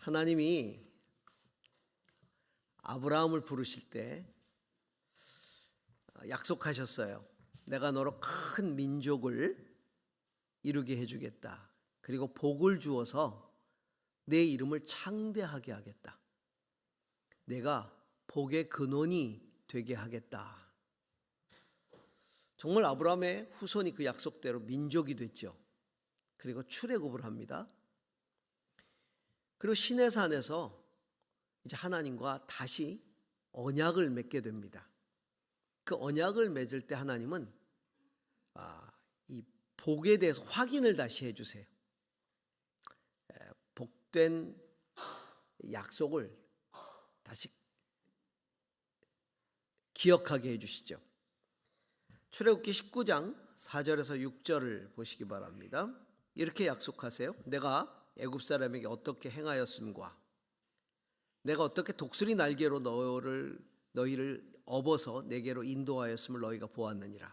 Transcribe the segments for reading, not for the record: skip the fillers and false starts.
하나님이 아브라함을 부르실 때 약속하셨어요. 내가 너로 큰 민족을 이루게 해주겠다. 그리고 복을 주어서 내 이름을 창대하게 하겠다. 내가 복의 근원이 되게 하겠다. 정말 아브라함의 후손이 그 약속대로 민족이 됐죠. 그리고 출애굽을 합니다. 그리고 시내산에서 이제 하나님과 다시 언약을 맺게 됩니다. 그 언약을 맺을 때 하나님은 이 복에 대해서 확인을 다시 해주세요. 복된 약속을 다시 기억하게 해주시죠. 출애굽기 19장 4절에서 6절을 보시기 바랍니다. 이렇게 약속하세요. 내가 애굽 사람에게 어떻게 행하였음과 내가 어떻게 독수리 날개로 너희를 업어서 내게로 인도하였음을 너희가 보았느니라.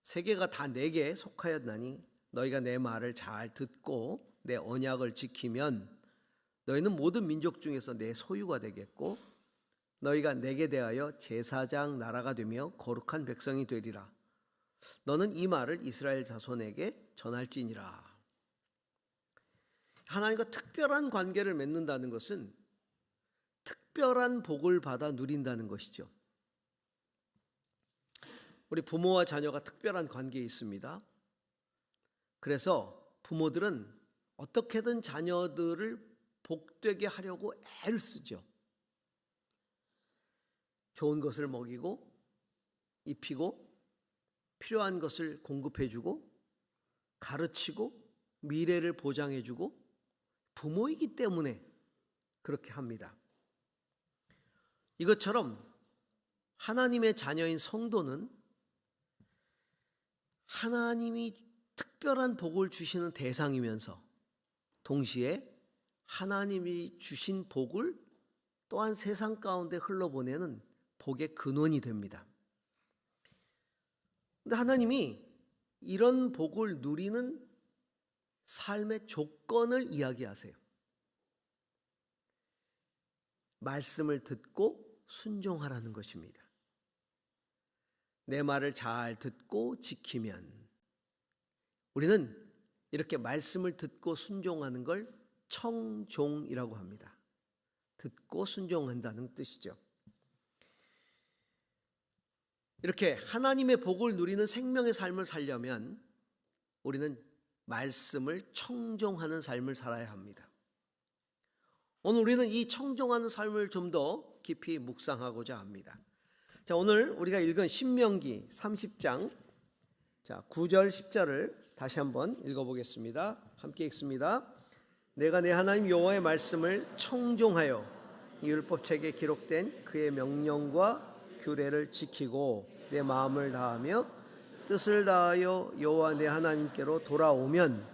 세계가 다 내게 속하였나니 너희가 내 말을 잘 듣고 내 언약을 지키면 너희는 모든 민족 중에서 내 소유가 되겠고 너희가 내게 대하여 제사장 나라가 되며 거룩한 백성이 되리라. 너는 이 말을 이스라엘 자손에게 전할지니라. 하나님과 특별한 관계를 맺는다는 것은 특별한 복을 받아 누린다는 것이죠. 우리 부모와 자녀가 특별한 관계에 있습니다. 그래서 부모들은 어떻게든 자녀들을 복되게 하려고 애를 쓰죠. 좋은 것을 먹이고 입히고 필요한 것을 공급해주고 가르치고 미래를 보장해주고 부모이기 때문에 그렇게 합니다. 이것처럼 하나님의 자녀인 성도는 하나님이 특별한 복을 주시는 대상이면서 동시에 하나님이 주신 복을 또한 세상 가운데 흘러보내는 복의 근원이 됩니다. 그런데 하나님이 이런 복을 누리는 삶의 조건을 이야기하세요. 말씀을 듣고 순종하라는 것입니다. 내 말을 잘 듣고 지키면 우리는 이렇게 말씀을 듣고 순종하는 걸 청종이라고 합니다. 듣고 순종한다는 뜻이죠. 이렇게 하나님의 복을 누리는 생명의 삶을 살려면 우리는 말씀을 청종하는 삶을 살아야 합니다. 오늘 우리는 이 청종하는 삶을 좀 더 깊이 묵상하고자 합니다. 자, 오늘 우리가 읽은 신명기 30장 9절 10절을 다시 한번 읽어보겠습니다. 함께 읽습니다. 내가 내 하나님 여호와의 말씀을 청종하여 이 율법책에 기록된 그의 명령과 규례를 지키고 내 마음을 다하며 뜻을 다하여 여호와 내 하나님께로 돌아오면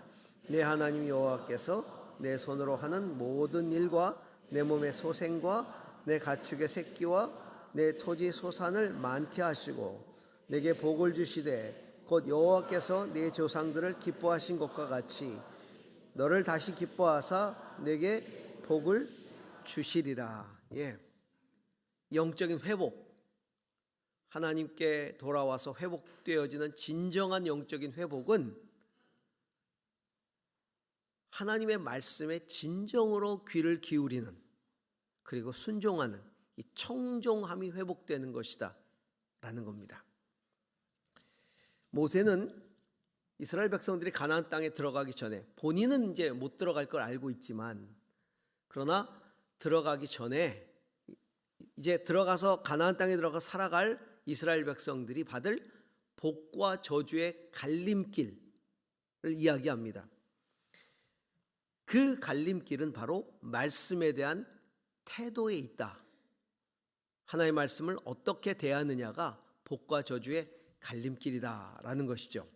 내 하나님 여호와께서 내 손으로 하는 모든 일과 내 몸의 소생과 내 가축의 새끼와 내 토지 소산을 많게 하시고 내게 복을 주시되 곧 여호와께서 내 조상들을 기뻐하신 것과 같이 너를 다시 기뻐하사 내게 복을 주시리라. 영적인 회복, 하나님께 돌아와서 회복되어지는 진정한 영적인 회복은 하나님의 말씀에 진정으로 귀를 기울이는 그리고 순종하는 이 청종함이 회복되는 것이다 라는 겁니다. 모세는 이스라엘 백성들이 가나안 땅에 들어가기 전에 본인은 이제 못 들어갈 걸 알고 있지만 그러나 들어가기 전에 이제 들어가서 가나안 땅에 들어가 살아갈 이스라엘 백성들이 받을 복과 저주의 갈림길을 이야기합니다. 그 갈림길은 바로 말씀에 대한 태도에 있다. 하나님의 말씀을 어떻게 대하느냐가 복과 저주의 갈림길이다라는 것이죠.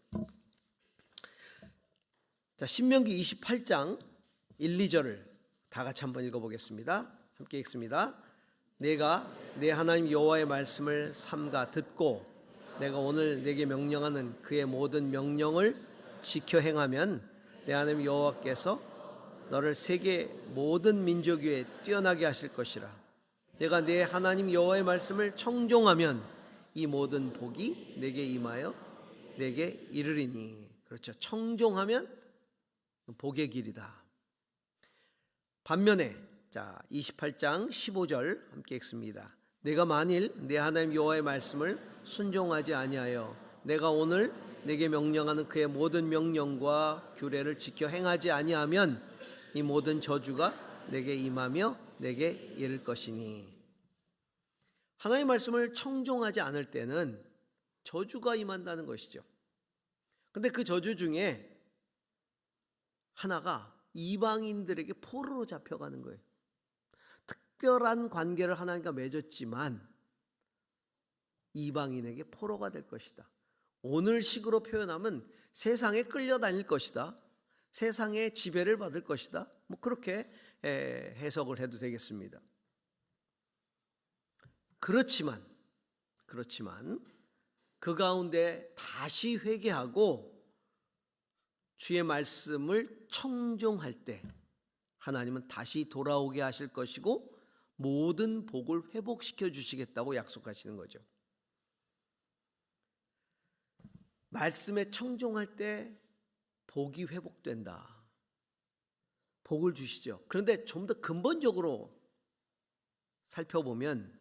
자, 신명기 28장 1, 2절을 다 같이 한번 읽어보겠습니다. 함께 읽습니다. 내가 내 하나님 여호와의 말씀을 삼가 듣고 내가 오늘 내게 명령하는 그의 모든 명령을 지켜 행하면 내 하나님 여호와께서 너를 세계 모든 민족 위에 뛰어나게 하실 것이라. 내가 내 하나님 여호와의 말씀을 청종하면 이 모든 복이 내게 임하여 내게 이르리니. 그렇죠. 청종하면 복의 길이다. 반면에 28장 15절 함께 읽습니다. 내가 만일 내 하나님 여호와의 말씀을 순종하지 아니하여 내가 오늘 내게 명령하는 그의 모든 명령과 규례를 지켜 행하지 아니하면 이 모든 저주가 내게 임하며 내게 이를 것이니. 하나님의 말씀을 청종하지 않을 때는 저주가 임한다는 것이죠. 근데 그 저주 중에 하나가 이방인들에게 포로로 잡혀가는 거예요. 특별한 관계를 하나님과 맺었지만 이방인에게 포로가 될 것이다. 오늘 식으로 표현하면 세상에 끌려다닐 것이다. 세상의 지배를 받을 것이다. 그렇게 해석을 해도 되겠습니다. 그렇지만 그 가운데 다시 회개하고 주의 말씀을 청종할 때 하나님은 다시 돌아오게 하실 것이고 모든 복을 회복시켜 주시겠다고 약속하시는 거죠. 말씀에 청종할 때 복이 회복된다. 복을 주시죠. 그런데 좀 더 근본적으로 살펴보면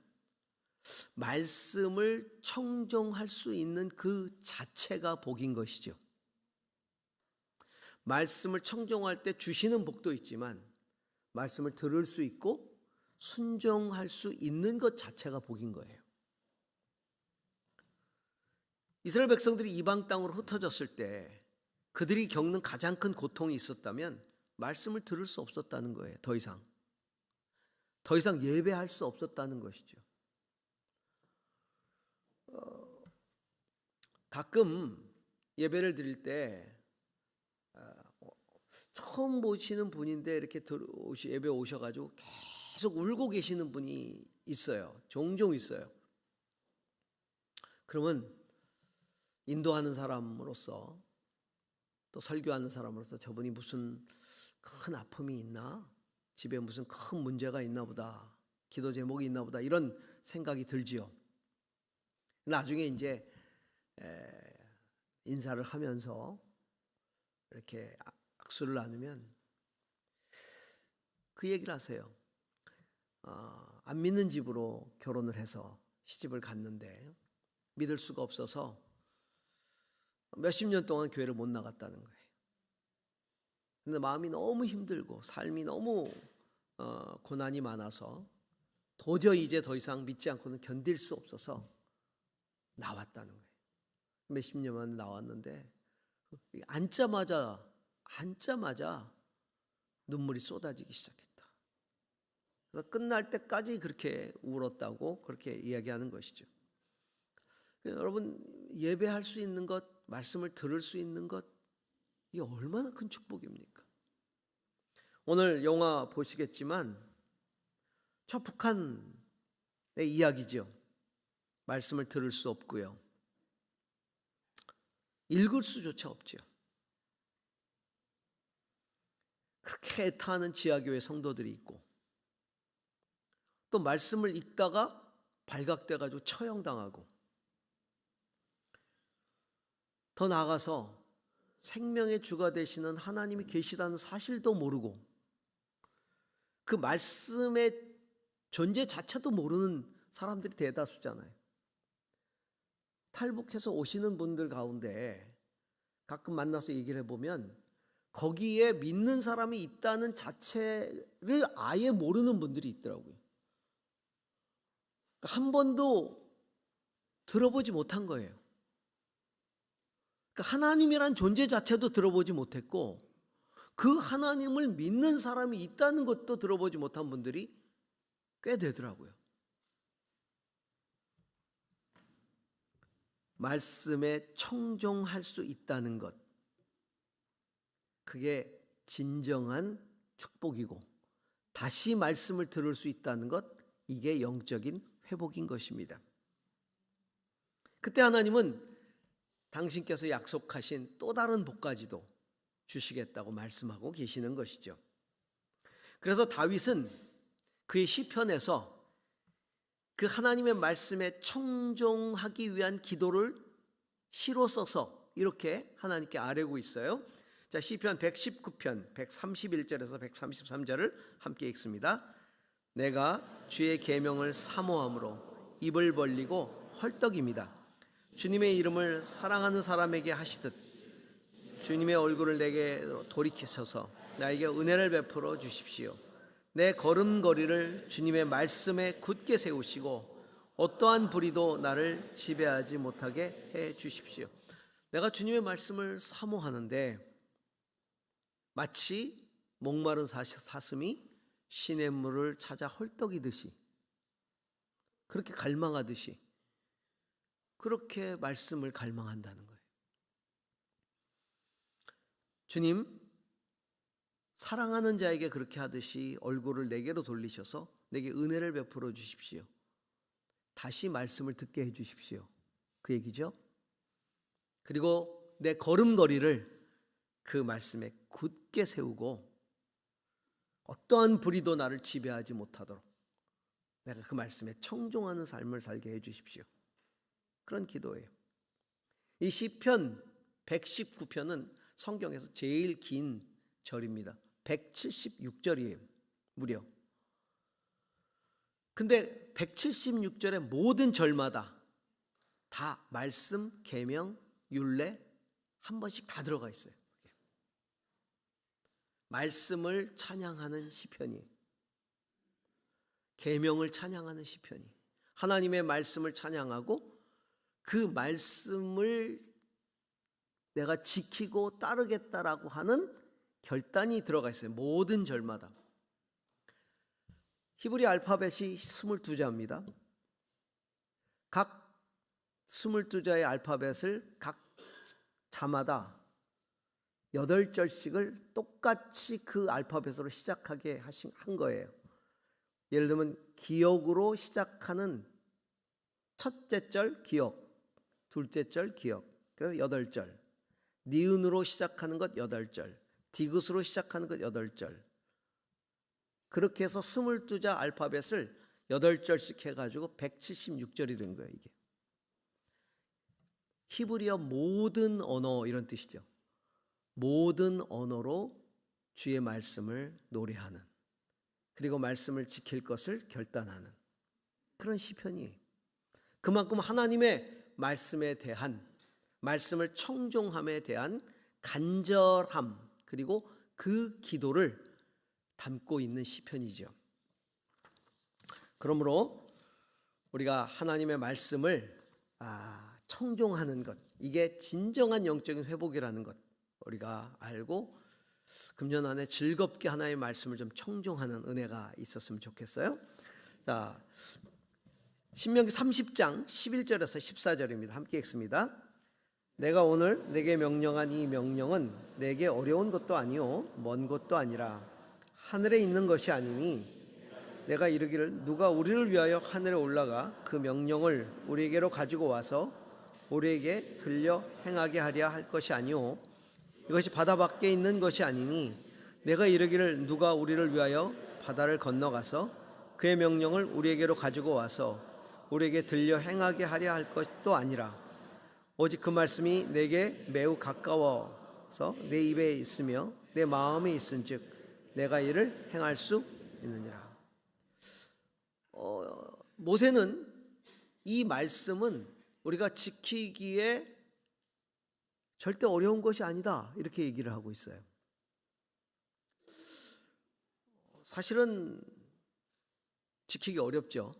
말씀을 청종할 수 있는 그 자체가 복인 것이죠. 말씀을 청종할 때 주시는 복도 있지만 말씀을 들을 수 있고 순종할 수 있는 것 자체가 복인 거예요. 이스라엘 백성들이 이방 땅으로 흩어졌을 때 그들이 겪는 가장 큰 고통이 있었다면 말씀을 들을 수 없었다는 거예요. 더 이상 예배할 수 없었다는 것이죠. 가끔 예배를 드릴 때 처음 보시는 분인데 이렇게 예배 오셔가지고 계속 울고 계시는 분이 있어요. 종종 있어요. 그러면 인도하는 사람으로서 또 설교하는 사람으로서 저분이 무슨 큰 아픔이 있나? 집에 무슨 큰 문제가 있나 보다. 기도 제목이 있나 보다. 이런 생각이 들지요. 나중에 이제 인사를 하면서 이렇게 악수를 나누면 그 얘기를 하세요. 안 믿는 집으로 결혼을 해서 시집을 갔는데 믿을 수가 없어서 몇십 년 동안 교회를 못 나갔다는 거예요. 근데 마음이 너무 힘들고 삶이 너무 고난이 많아서 도저히 이제 더 이상 믿지 않고는 견딜 수 없어서 나왔다는 거예요. 몇십 년 만에 나왔는데 앉자마자 눈물이 쏟아지기 시작했다. 그래서 끝날 때까지 그렇게 울었다고 그렇게 이야기하는 것이죠. 여러분, 예배할 수 있는 것, 말씀을 들을 수 있는 것, 이게 얼마나 큰 축복입니까? 오늘 영화 보시겠지만 저 북한의 이야기죠. 말씀을 들을 수 없고요. 읽을 수조차 없죠. 그렇게 애타하는 지하교회 성도들이 있고 또 말씀을 읽다가 발각돼가지고 처형당하고 더 나아가서 생명의 주가 되시는 하나님이 계시다는 사실도 모르고 그 말씀의 존재 자체도 모르는 사람들이 대다수잖아요. 탈북해서 오시는 분들 가운데 가끔 만나서 얘기를 해보면 거기에 믿는 사람이 있다는 자체를 아예 모르는 분들이 있더라고요. 한 번도 들어보지 못한 거예요. 그러니까 하나님이란 존재 자체도 들어보지 못했고 그 하나님을 믿는 사람이 있다는 것도 들어보지 못한 분들이 꽤 되더라고요. 말씀에 청종할 수 있다는 것, 그게 진정한 축복이고 다시 말씀을 들을 수 있다는 것, 이게 영적인 회복인 것입니다. 그때 하나님은 당신께서 약속하신 또 다른 복까지도 주시겠다고 말씀하고 계시는 것이죠. 그래서 다윗은 그의 시편에서 그 하나님의 말씀에 청종하기 위한 기도를 시로 써서 이렇게 하나님께 아뢰고 있어요. 자, 시편 119편 131절에서 133절을 함께 읽습니다. 내가 주의 계명을 사모함으로 입을 벌리고 헐떡입니다. 주님의 이름을 사랑하는 사람에게 하시듯 주님의 얼굴을 내게 돌이키셔서 나에게 은혜를 베풀어 주십시오. 내 걸음걸이를 주님의 말씀에 굳게 세우시고 어떠한 불의도 나를 지배하지 못하게 해 주십시오. 내가 주님의 말씀을 사모하는데 마치 목마른 사슴이 시냇물을 찾아 헐떡이듯이, 그렇게 갈망하듯이 그렇게 말씀을 갈망한다는 거예요. 주님, 사랑하는 자에게 그렇게 하듯이 얼굴을 내게로 돌리셔서 내게 은혜를 베풀어 주십시오. 다시 말씀을 듣게 해 주십시오. 그 얘기죠. 그리고 내 걸음걸이를 그 말씀에 굳게 세우고 어떠한 불의도 나를 지배하지 못하도록 내가 그 말씀에 청종하는 삶을 살게 해 주십시오. 그런 기도예요. 이 시편 119편은 성경에서 제일 긴 절입니다. 176절이에요. 무려. 근데 176절의 모든 절마다 다 말씀, 계명, 율례 한 번씩 다 들어가 있어요. 말씀을 찬양하는 시편이에요. 계명을 찬양하는 시편이, 하나님의 말씀을 찬양하고 그 말씀을 내가 지키고 따르겠다라고 하는 결단이 들어가 있어요. 모든 절마다. 히브리 알파벳이 22자입니다. 각 22자의 알파벳을 각 자마다 8절씩을 똑같이 그 알파벳으로 시작하게 한 거예요. 예를 들면 기역으로 시작하는 첫째 절 기역, 둘째 절 기역, 그래서 8절. 니은으로 시작하는 것 8절, 디귿으로 시작하는 것 8절. 그렇게 해서 22자 알파벳을 8절씩 해가지고 176절이 된 거예요. 이게 히브리어 모든 언어 이런 뜻이죠. 모든 언어로 주의 말씀을 노래하는, 그리고 말씀을 지킬 것을 결단하는 그런 시편이에요. 그만큼 하나님의 말씀에 대한, 말씀을 청종함에 대한 간절함, 그리고 그 기도를 담고 있는 시편이죠. 그러므로 우리가 하나님의 말씀을 청종하는 것, 이게 진정한 영적인 회복이라는 것 우리가 알고 금년 안에 즐겁게 하나님의 말씀을 좀 청종하는 은혜가 있었으면 좋겠어요. 자, 신명기 30장 11절에서 14절입니다. 함께 읽습니다. 내가 오늘 내게 명령한 이 명령은 내게 어려운 것도 아니요 먼 것도 아니라 하늘에 있는 것이 아니니 내가 이르기를 누가 우리를 위하여 하늘에 올라가 그 명령을 우리에게로 가지고 와서 우리에게 들려 행하게 하려 할 것이 아니요 이것이 바다 밖에 있는 것이 아니니 내가 이르기를 누가 우리를 위하여 바다를 건너가서 그의 명령을 우리에게로 가지고 와서 우리에게 들려 행하게 하려 할 것도 아니라 오직 그 말씀이 내게 매우 가까워서 내 입에 있으며 내 마음에 있은즉 내가 이를 행할 수 있느니라. 모세는 이 말씀은 우리가 지키기에 절대 어려운 것이 아니다 이렇게 얘기를 하고 있어요. 사실은 지키기 어렵죠.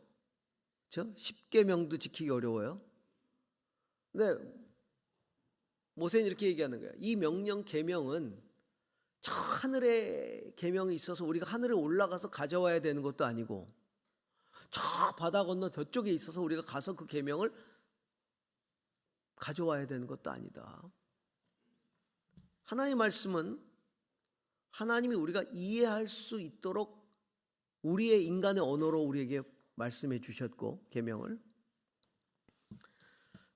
그렇죠? 10계명도 지키기 어려워요. 근데 모세는 이렇게 얘기하는 거예요. 이 명령 계명은 저 하늘에 계명이 있어서 우리가 하늘에 올라가서 가져와야 되는 것도 아니고 저 바다 건너 저쪽에 있어서 우리가 가서 그 계명을 가져와야 되는 것도 아니다. 하나님의 말씀은 하나님이 우리가 이해할 수 있도록 우리의 인간의 언어로 우리에게 말씀해 주셨고 계명을,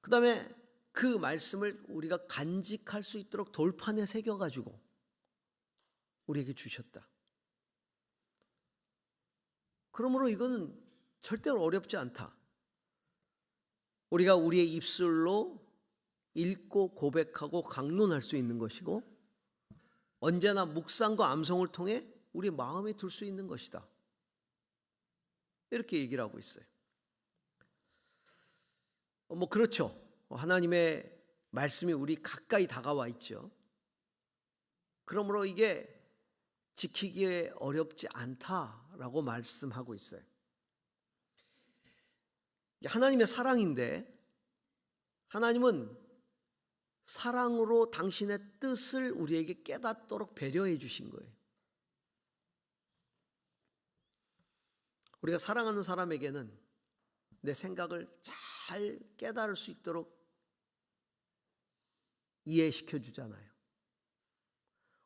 그 다음에 그 말씀을 우리가 간직할 수 있도록 돌판에 새겨가지고 우리에게 주셨다. 그러므로 이건 절대로 어렵지 않다. 우리가 우리의 입술로 읽고 고백하고 강론할 수 있는 것이고 언제나 묵상과 암송을 통해 우리 마음에 둘 수 있는 것이다. 이렇게 얘기를 하고 있어요. 그렇죠. 하나님의 말씀이 우리 가까이 다가와 있죠. 그러므로 이게 지키기에 어렵지 않다라고 말씀하고 있어요. 하나님의 사랑인데 하나님은 사랑으로 당신의 뜻을 우리에게 깨닫도록 배려해 주신 거예요. 우리가 사랑하는 사람에게는 내 생각을 잘 깨달을 수 있도록 이해시켜 주잖아요.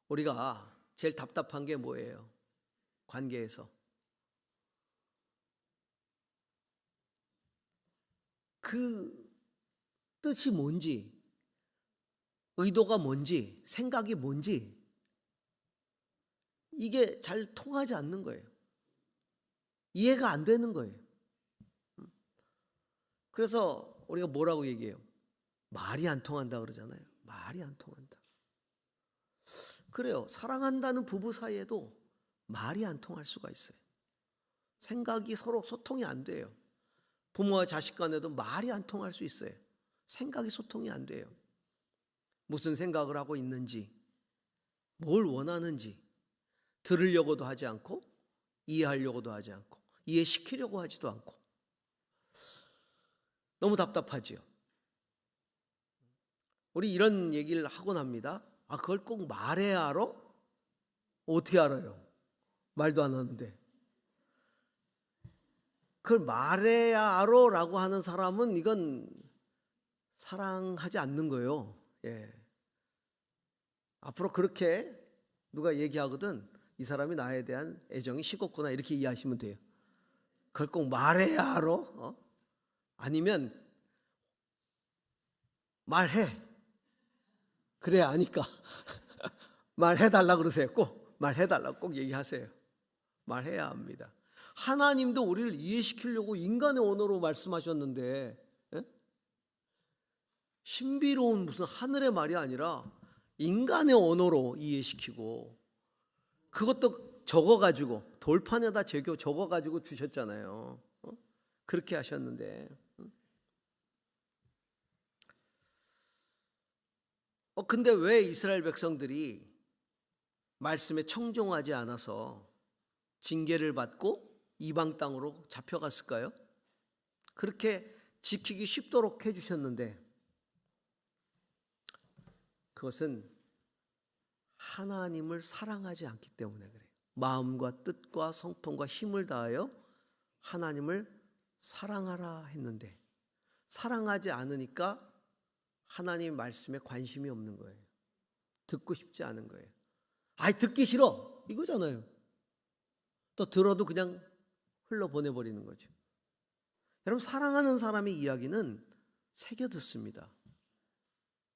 우리가 제일 답답한 게 뭐예요? 관계에서. 그 뜻이 뭔지, 의도가 뭔지, 생각이 뭔지 이게 잘 통하지 않는 거예요. 이해가 안 되는 거예요. 그래서 우리가 뭐라고 얘기해요? 말이 안 통한다 그러잖아요. 말이 안 통한다. 그래요. 사랑한다는 부부 사이에도 말이 안 통할 수가 있어요. 생각이 서로 소통이 안 돼요. 부모와 자식 간에도 말이 안 통할 수 있어요. 생각이 소통이 안 돼요. 무슨 생각을 하고 있는지, 뭘 원하는지 들으려고도 하지 않고 이해하려고도 하지 않고 이해시키려고 하지도 않고 너무 답답하지요. 우리 이런 얘기를 하곤 합니다. 그걸 꼭 말해야 알아? 어떻게 알아요? 말도 안 하는데. 그걸 말해야 알아라고 하는 사람은 이건 사랑하지 않는 거예요. 예. 앞으로 그렇게 누가 얘기하거든 이 사람이 나에 대한 애정이 식었구나 이렇게 이해하시면 돼요. 그걸 꼭 말해야 알아? 아니면 말해. 그래야 아니까. 말해달라 그러세요. 꼭 말해달라고 꼭 얘기하세요. 말해야 합니다. 하나님도 우리를 이해시키려고 인간의 언어로 말씀하셨는데 신비로운 무슨 하늘의 말이 아니라 인간의 언어로 이해시키고 그것도 적어가지고 돌판에다 적어가지고 주셨잖아요. 그렇게 하셨는데 근데 왜 이스라엘 백성들이 말씀에 청종하지 않아서 징계를 받고 이방 땅으로 잡혀갔을까요? 그렇게 지키기 쉽도록 해주셨는데 그것은 하나님을 사랑하지 않기 때문에 그래요. 마음과 뜻과 성품과 힘을 다하여 하나님을 사랑하라 했는데 사랑하지 않으니까 하나님 말씀에 관심이 없는 거예요. 듣고 싶지 않은 거예요. 듣기 싫어 이거잖아요. 또 들어도 그냥 흘러보내버리는 거죠. 여러분 사랑하는 사람의 이야기는 새겨 듣습니다.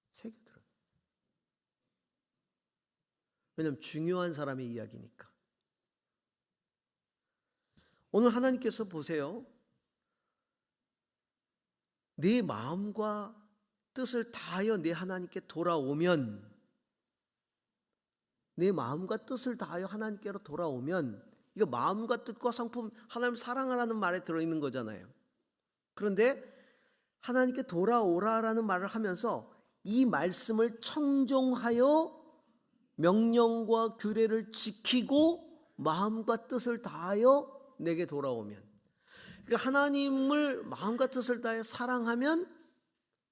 새겨 들어요. 왜냐하면 중요한 사람의 이야기니까. 오늘 하나님께서 보세요. 네 마음과 뜻을 다하여 내 하나님께 돌아오면 내 마음과 뜻을 다하여 하나님께로 돌아오면 이거 마음과 뜻과 성품 하나님 사랑하라는 말에 들어있는 거잖아요. 그런데 하나님께 돌아오라라는 말을 하면서 이 말씀을 청종하여 명령과 규례를 지키고 마음과 뜻을 다하여 내게 돌아오면 그러니까 하나님을 마음과 뜻을 다하여 사랑하면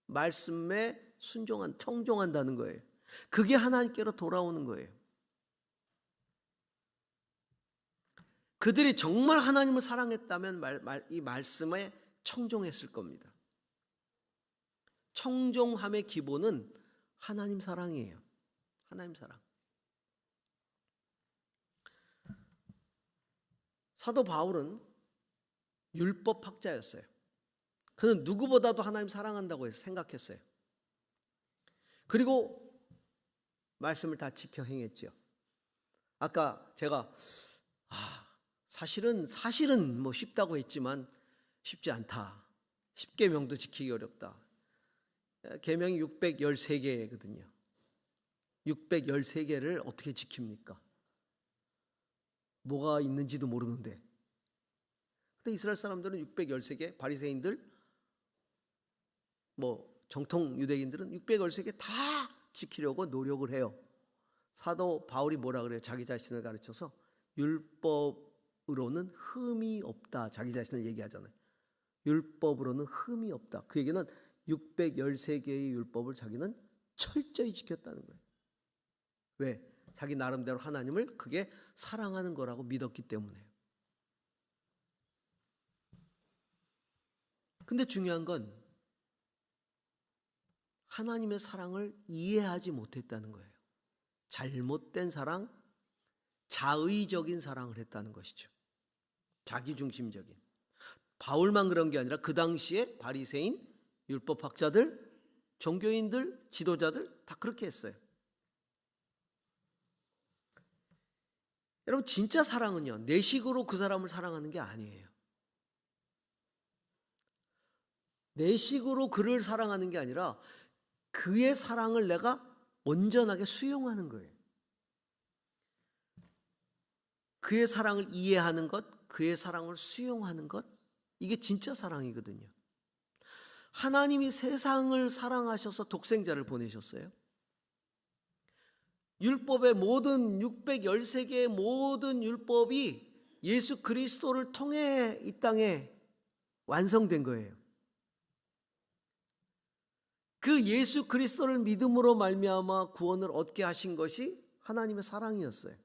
말씀에 청종한다는 거예요. 그게 하나님께로 돌아오는 거예요. 그들이 정말 하나님을 사랑했다면 이 말씀에 청종했을 겁니다. 청종함의 기본은 하나님 사랑이에요. 하나님 사랑. 사도 바울은 율법학자였어요. 그는 누구보다도 하나님 사랑한다고 생각했어요. 그리고 말씀을 다 지켜 행했죠. 아까 제가 사실은 뭐 쉽다고 했지만 쉽지 않다. 10계명도 지키기 어렵다. 계명이 613개거든요. 613개를 어떻게 지킵니까? 뭐가 있는지도 모르는데. 근데 이스라엘 사람들은 613개, 바리새인들, 뭐 정통 유대인들은 613개 다 지키려고 노력을 해요. 사도 바울이 뭐라 그래요? 자기 자신을 가르쳐서 율법으로는 흠이 없다. 자기 자신을 얘기하잖아요. 율법으로는 흠이 없다. 그 얘기는 613개의 율법을 자기는 철저히 지켰다는 거예요. 왜? 자기 나름대로 하나님을 그게 사랑하는 거라고 믿었기 때문에요. 근데 중요한 건 하나님의 사랑을 이해하지 못했다는 거예요. 잘못된 사랑, 자의적인 사랑을 했다는 것이죠. 자기중심적인. 바울만 그런 게 아니라 그 당시에 바리새인, 율법학자들, 종교인들, 지도자들 다 그렇게 했어요. 여러분, 진짜 사랑은요, 내 식으로 그 사람을 사랑하는 게 아니에요. 내 식으로 그를 사랑하는 게 아니라 그의 사랑을 내가 온전하게 수용하는 거예요. 그의 사랑을 이해하는 것, 그의 사랑을 수용하는 것, 이게 진짜 사랑이거든요. 하나님이 세상을 사랑하셔서 독생자를 보내셨어요. 율법의 모든 613개의 모든 율법이 예수 그리스도를 통해 이 땅에 완성된 거예요. 그 예수 그리스도를 믿음으로 말미암아 구원을 얻게 하신 것이 하나님의 사랑이었어요.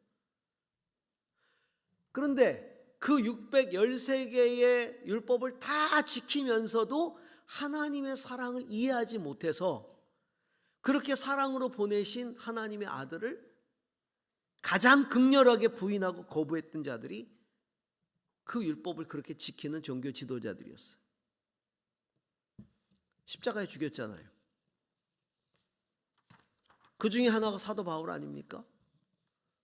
그런데 그 613개의 율법을 다 지키면서도 하나님의 사랑을 이해하지 못해서 그렇게 사랑으로 보내신 하나님의 아들을 가장 극렬하게 부인하고 거부했던 자들이 그 율법을 그렇게 지키는 종교 지도자들이었어요. 십자가에 죽였잖아요. 그 중에 하나가 사도 바울 아닙니까?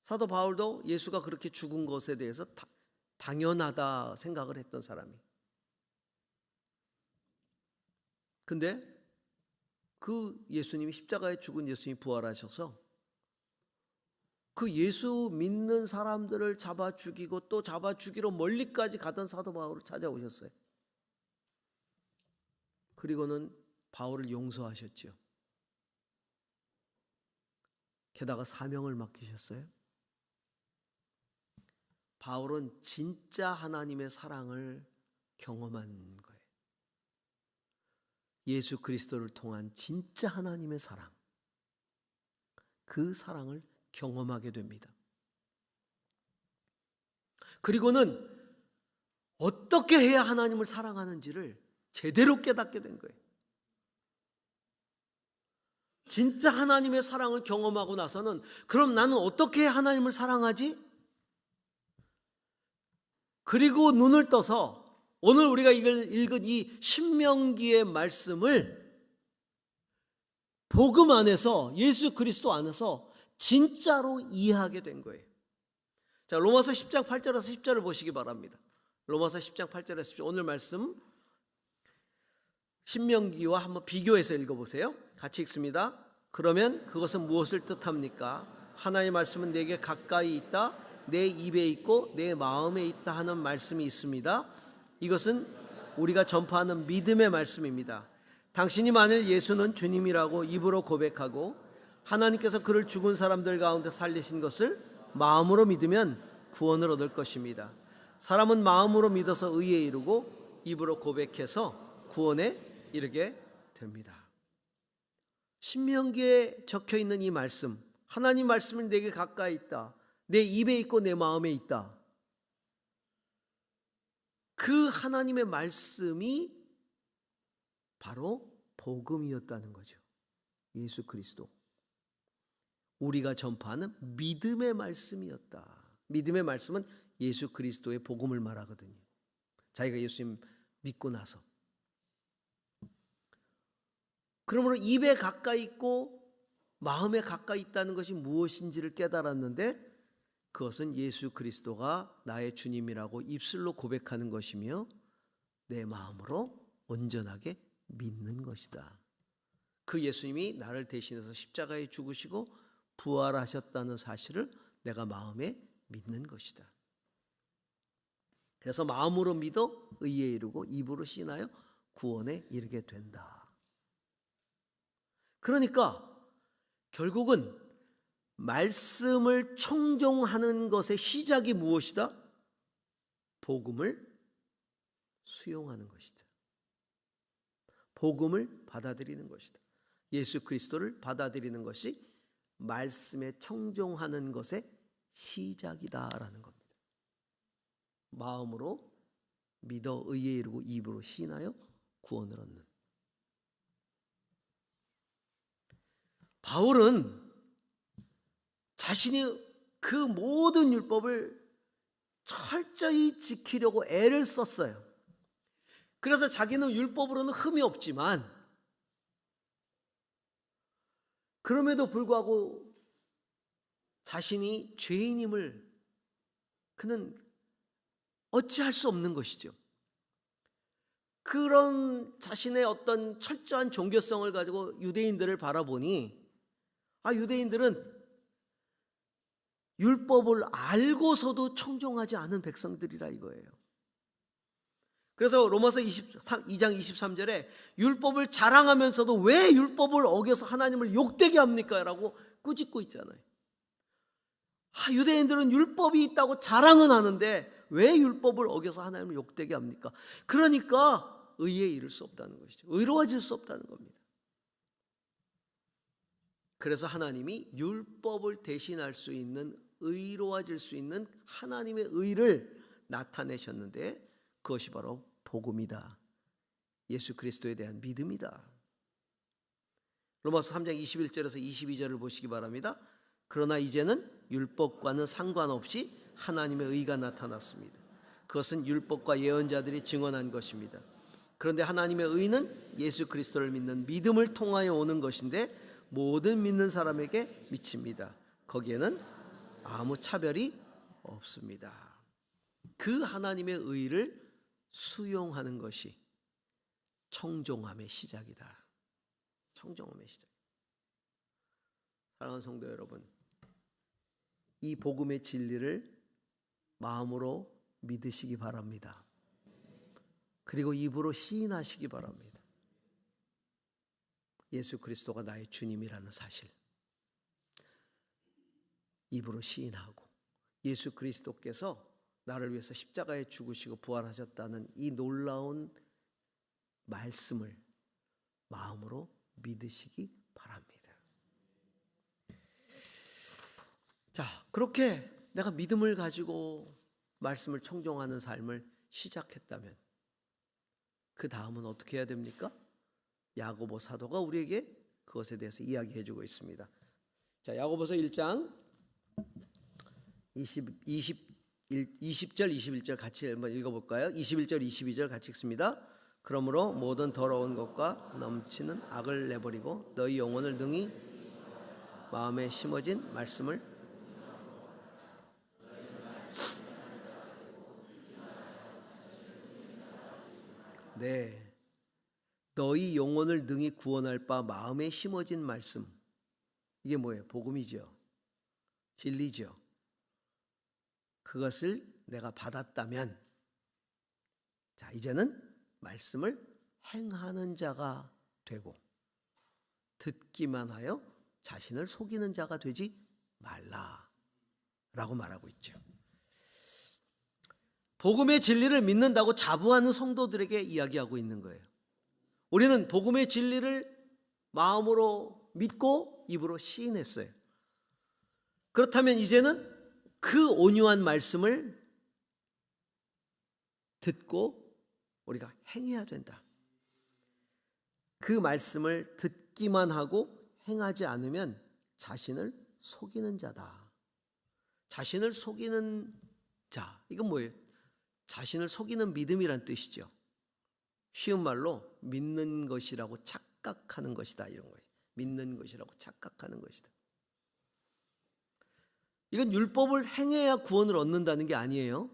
사도 바울도 예수가 그렇게 죽은 것에 대해서 당연하다 생각을 했던 사람이. 근데 그 예수님이 십자가에 죽은 예수님이 부활하셔서 그 예수 믿는 사람들을 잡아 죽이고 또 잡아 죽이러 멀리까지 가던 사도 바울을 찾아오셨어요. 그리고는 바울을 용서하셨죠. 게다가 사명을 맡기셨어요. 바울은 진짜 하나님의 사랑을 경험한 거예요. 예수 그리스도를 통한 진짜 하나님의 사랑. 그 사랑을 경험하게 됩니다. 그리고는 어떻게 해야 하나님을 사랑하는지를 제대로 깨닫게 된 거예요. 진짜 하나님의 사랑을 경험하고 나서는 그럼 나는 어떻게 해야 하나님을 사랑하지? 그리고 눈을 떠서 오늘 우리가 읽은 이 신명기의 말씀을 복음 안에서 예수 그리스도 안에서 진짜로 이해하게 된 거예요. 자, 로마서 10장 8절에서 10절을 보시기 바랍니다. 로마서 10장 8절에서 10절 오늘 말씀 신명기와 한번 비교해서 읽어보세요. 같이 읽습니다. 그러면 그것은 무엇을 뜻합니까? 하나님의 말씀은 내게 가까이 있다, 내 입에 있고 내 마음에 있다 하는 말씀이 있습니다. 이것은 우리가 전파하는 믿음의 말씀입니다. 당신이 만일 예수는 주님이라고 입으로 고백하고 하나님께서 그를 죽은 사람들 가운데 살리신 것을 마음으로 믿으면 구원을 얻을 것입니다. 사람은 마음으로 믿어서 의에 이르고 입으로 고백해서 구원에 이르게 됩니다. 신명기에 적혀있는 이 말씀, 하나님 말씀은 내게 가까이 있다, 내 입에 있고 내 마음에 있다. 그 하나님의 말씀이 바로 복음이었다는 거죠. 예수 그리스도. 우리가 전파하는 믿음의 말씀이었다. 믿음의 말씀은 예수 그리스도의 복음을 말하거든요. 자기가 예수님 믿고 나서. 그러므로 입에 가까이 있고 마음에 가까이 있다는 것이 무엇인지를 깨달았는데 그것은 예수 그리스도가 나의 주님이라고 입술로 고백하는 것이며 내 마음으로 온전하게 믿는 것이다. 그 예수님이 나를 대신해서 십자가에 죽으시고 부활하셨다는 사실을 내가 마음에 믿는 것이다. 그래서 마음으로 믿어 의에 이르고 입으로 신하여 구원에 이르게 된다. 그러니까 결국은 말씀을 청종하는 것의 시작이 무엇이다? 복음을 수용하는 것이다. 복음을 받아들이는 것이다. 예수 그리스도를 받아들이는 것이 말씀에 청종하는 것의 시작이다라는 겁니다. 마음으로 믿어 의에 이르고 입으로 신하여 구원을 얻는. 바울은 자신이 그 모든 율법을 철저히 지키려고 애를 썼어요. 그래서 자기는 율법으로는 흠이 없지만 그럼에도 불구하고 자신이 죄인임을 그는 어찌할 수 없는 것이죠. 그런 자신의 어떤 철저한 종교성을 가지고 유대인들을 바라보니 유대인들은 율법을 알고서도 청종하지 않은 백성들이라 이거예요. 그래서 로마서 2장 23절에 율법을 자랑하면서도 왜 율법을 어겨서 하나님을 욕되게 합니까? 라고 꾸짖고 있잖아요. 유대인들은 율법이 있다고 자랑은 하는데 왜 율법을 어겨서 하나님을 욕되게 합니까? 그러니까 의에 이를 수 없다는 것이죠. 의로워질 수 없다는 겁니다. 그래서 하나님이 율법을 대신할 수 있는, 의로워질 수 있는 하나님의 의를 나타내셨는데 그것이 바로 복음이다. 예수 그리스도에 대한 믿음이다. 로마서 3장 21절에서 22절을 보시기 바랍니다. 그러나 이제는 율법과는 상관없이 하나님의 의가 나타났습니다. 그것은 율법과 예언자들이 증언한 것입니다. 그런데 하나님의 의는 예수 그리스도를 믿는 믿음을 통하여 오는 것인데 모든 믿는 사람에게 미칩니다. 거기에는 아무 차별이 없습니다. 그 하나님의 의를 수용하는 것이 청종함의 시작이다. 청종함의 시작. 사랑하는 성도 여러분, 이 복음의 진리를 마음으로 믿으시기 바랍니다. 그리고 입으로 시인하시기 바랍니다. 예수 그리스도가 나의 주님이라는 사실 입으로 시인하고 예수 그리스도께서 나를 위해서 십자가에 죽으시고 부활하셨다는 이 놀라운 말씀을 마음으로 믿으시기 바랍니다. 자, 그렇게 내가 믿음을 가지고 말씀을 청종하는 삶을 시작했다면 그 다음은 어떻게 해야 됩니까? 야고보 사도가 우리에게 그것에 대해서 이야기해 주고 있습니다. 자, 야고보서 1장 20절 21절 같이 한번 읽어볼까요? 21절 22절 같이 읽습니다. 그러므로 모든 더러운 것과 넘치는 악을 내버리고 너희 영혼을 능히 마음에 심어진 말씀을 너희 영혼을 능히 구원할 바 마음에 심어진 말씀. 이게 뭐예요? 복음이죠. 진리죠. 그것을 내가 받았다면 자, 이제는 말씀을 행하는 자가 되고 듣기만 하여 자신을 속이는 자가 되지 말라라고 말하고 있죠. 복음의 진리를 믿는다고 자부하는 성도들에게 이야기하고 있는 거예요. 우리는 복음의 진리를 마음으로 믿고 입으로 시인했어요. 그렇다면 이제는 그 온유한 말씀을 듣고 우리가 행해야 된다. 그 말씀을 듣기만 하고 행하지 않으면 자신을 속이는 자다. 자신을 속이는 자, 이건 뭐예요? 자신을 속이는 믿음이란 뜻이죠. 쉬운 말로 믿는 것이라고 착각하는 것이다, 이런 거예요. 믿는 것이라고 착각하는 것이다. 이건 율법을 행해야 구원을 얻는다는 게 아니에요.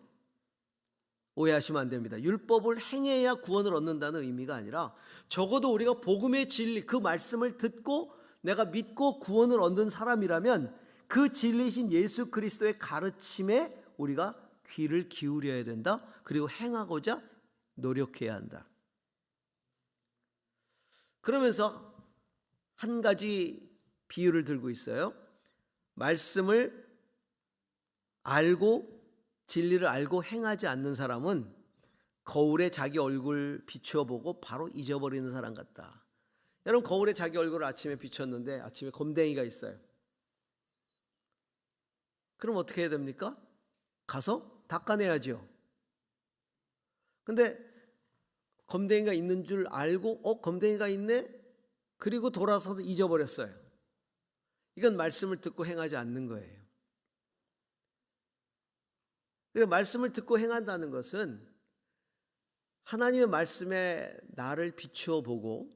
오해하시면 안 됩니다. 율법을 행해야 구원을 얻는다는 의미가 아니라 적어도 우리가 복음의 진리, 그 말씀을 듣고 내가 믿고 구원을 얻는 사람이라면 그 진리신 예수 그리스도의 가르침에 우리가 귀를 기울여야 된다. 그리고 행하고자 노력해야 한다. 그러면서 한 가지 비유를 들고 있어요. 말씀을 알고 진리를 알고 행하지 않는 사람은 거울에 자기 얼굴 비추어 보고 바로 잊어버리는 사람 같다. 여러분, 거울에 자기 얼굴을 아침에 비췄는데 아침에 곰댕이가 있어요. 그럼 어떻게 해야 됩니까? 가서 닦아내야죠. 근데 검댕이가 있는 줄 알고 검댕이가 있네? 그리고 돌아서서 잊어버렸어요. 이건 말씀을 듣고 행하지 않는 거예요. 그래서 말씀을 듣고 행한다는 것은 하나님의 말씀에 나를 비추어 보고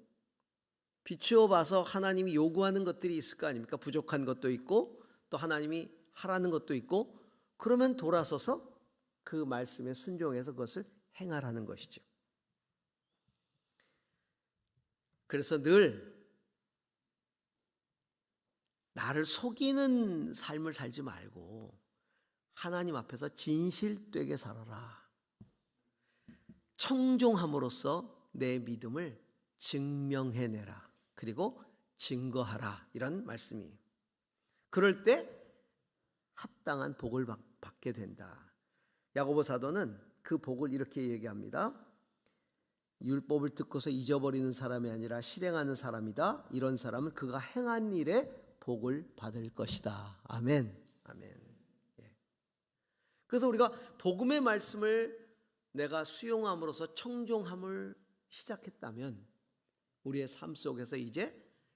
비추어 봐서 하나님이 요구하는 것들이 있을 거 아닙니까? 부족한 것도 있고 또 하나님이 하라는 것도 있고, 그러면 돌아서서 그 말씀에 순종해서 그것을 행하라는 것이죠. 그래서 늘 나를 속이는 삶을 살지 말고 하나님 앞에서 진실되게 살아라. 청종함으로써 내 믿음을 증명해내라. 그리고 증거하라. 이런 말씀이에요. 그럴 때 합당한 복을 받게 된다. 야고보 사도는 그 복을 이렇게 얘기합니다. 율법을 듣고서 잊어버리는 사람이 아니라 실행하는 사람이다. 이런 사람은 그가 행한 일에 복을 받을 것이다. 아멘. 아멘. 그래서 우리가 복음의 말씀을 내가 수용함으로써 청종함을 시작했다면 우리의 삶 속에서 이제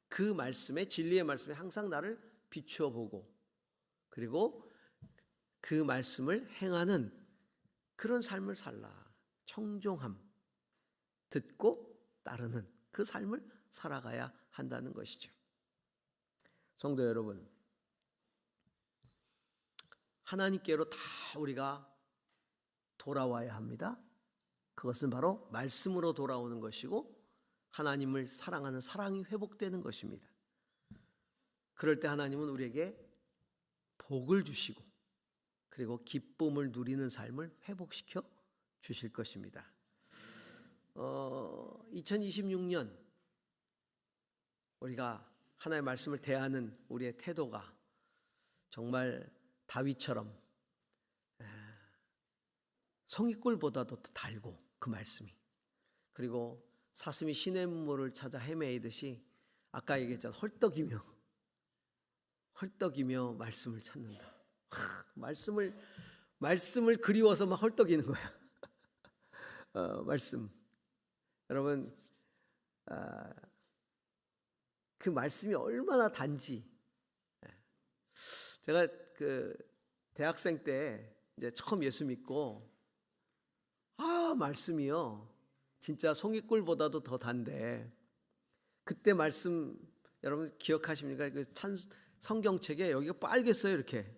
그 말씀에, 진리의 말씀에 항상 나를 비추어 보고 그리고 그 말씀을 행하는 그런 삶을 살라. 청종함, 듣고 따르는 그 삶을 살아가야 한다는 것이죠. 성도 여러분, 하나님께로 다 우리가 돌아와야 합니다. 그것은 바로 말씀으로 돌아오는 것이고 하나님을 사랑하는 사랑이 회복되는 것입니다. 그럴 때 하나님은 우리에게 복을 주시고 그리고 기쁨을 누리는 삶을 회복시켜 주실 것입니다. 2026년 우리가 하나님의 말씀을 대하는 우리의 태도가 정말 다윗처럼 성의꿀보다도 더 달고 그 말씀이, 그리고 사슴이 시냇물을 찾아 헤매이듯이 아까 얘기했잖아, 헐떡이며 말씀을 찾는다. 말씀을 그리워서 막 헐떡이는 거야. 말씀. 여러분, 그 말씀이 얼마나 단지. 제가 그 대학생 때 이제 처음 예수 믿고 말씀이요 진짜 송이꿀보다도 더 단데, 그때 말씀 여러분 기억하십니까? 그 성경책에 여기가 빨갰어요, 이렇게.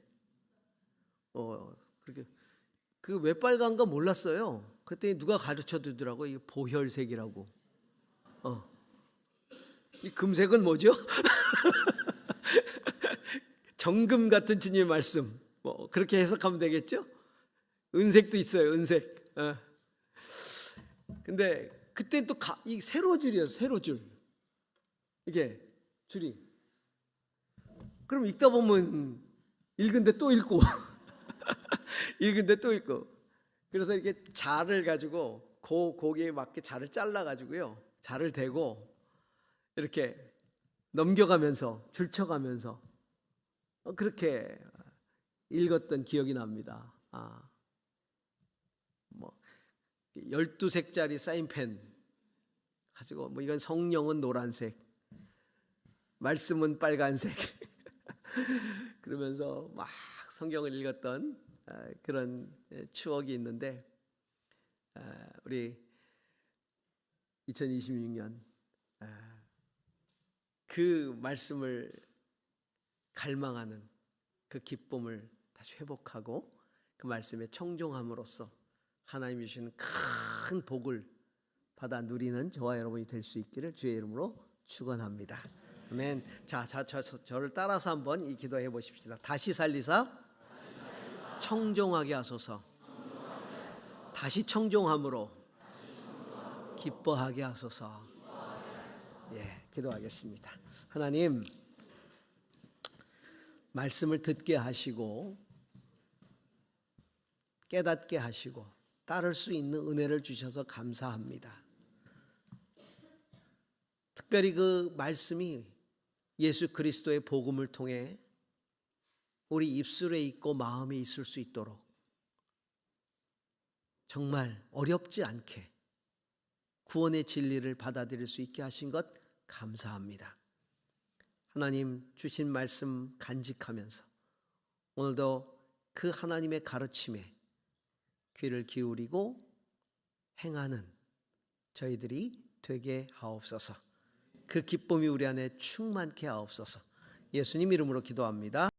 그렇게 그 왜 빨간가 몰랐어요. 그랬더니 누가 가르쳐 주더라고. 이게 보혈색이라고. 이 금색은 뭐죠? 정금 같은 주님의 말씀. 뭐 그렇게 해석하면 되겠죠? 은색도 있어요, 은색. 근데 그때 또 이 세로줄이었어요, 세로줄. 이게 줄이. 그럼 읽다 보면 읽은데 또 읽고 읽은데 또 읽고. 그래서 이렇게 자를 가지고 거기에 맞게 자를 잘라 가지고요, 자를 대고 이렇게 넘겨가면서 줄쳐가면서 그렇게 읽었던 기억이 납니다. 12색짜리 사인펜 가지고 이건 성령은 노란색, 말씀은 빨간색 그러면서 막 성경을 읽었던 그런 추억이 있는데, 우리 2026년 그 말씀을 갈망하는 그 기쁨을 다시 회복하고 그 말씀에 청종함으로써 하나님이 주시는 큰 복을 받아 누리는 저와 여러분이 될 수 있기를 주의 이름으로 축원합니다. 아멘. 자, 저를 따라서 한번 이 기도해 보십시다. 다시 살리사 청종하게 하소서. 다시 청종함으로 기뻐하게 하소서. 예, 기도하겠습니다. 하나님, 말씀을 듣게 하시고 깨닫게 하시고 따를 수 있는 은혜를 주셔서 감사합니다. 특별히 그 말씀이 예수 그리스도의 복음을 통해 우리 입술에 있고 마음에 있을 수 있도록 정말 어렵지 않게 구원의 진리를 받아들일 수 있게 하신 것 감사합니다. 하나님 주신 말씀 간직하면서 오늘도 그 하나님의 가르침에 귀를 기울이고 행하는 저희들이 되게 하옵소서. 그 기쁨이 우리 안에 충만케 하옵소서. 예수님 이름으로 기도합니다.